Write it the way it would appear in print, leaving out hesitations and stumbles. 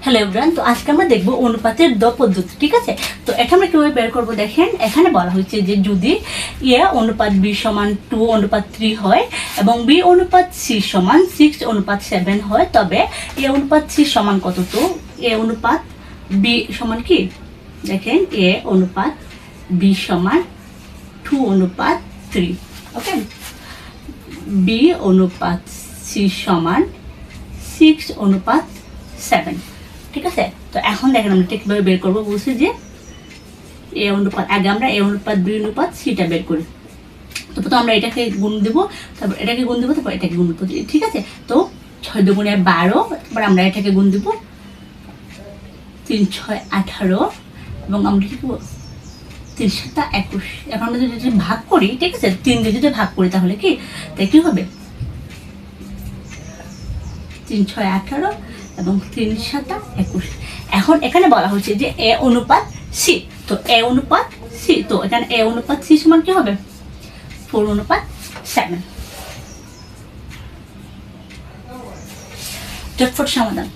Hello everyone, তো আজকে আমরা দেখব অনুপাতের দ পদ্ধতি। ঠিক আছে, তো এটা আমরা কিভাবে বের করবো দেখেন। এখানে বলা হয়েছে যে যদি এ অনুপাত বি সমান 2:3 হয় এবং বি অনুপাত সি সমান 6:7 হয়, তবে এ অনুপাত সি সমান কত? তো এ অনুপাত বি সমান কি দেখেন, এ অনুপাত বি সমান 2:3। ওকে, বি অনুপাত সি সমান 6:7। ঠিক আছে, তো এখন দেখেন আমরা ঠিকভাবে বের করবো। বলছি যে এ অনুপাত, আগে আমরা এ অনুপাত বি অনুপাত সিটা বের করি। তো প্রথম আমরা এটাকে গুণ দেবো, তারপর এটাকে গুণ দেবো, তারপর এটাকে গুণ দেবো। ঠিক আছে, তো 6 দুগুণে 12, তারপর আমরা এটাকে গুণ দেবো 3 6 18 এবং আমরা কি করবো 3 7 21। এখন আমরা যদি ভাগ করি, ঠিক আছে, 3 দিয়ে যদি ভাগ করি তাহলে তাই কি হবে 3 6 18 এবং 3 7 21। এখন এখানে বলা হচ্ছে যে এ অনুপাত সি, তো এ অনুপাত সি, তো এখানে এ অনুপাত সি সমান কি হবে 4:7। চটফট সমাধান।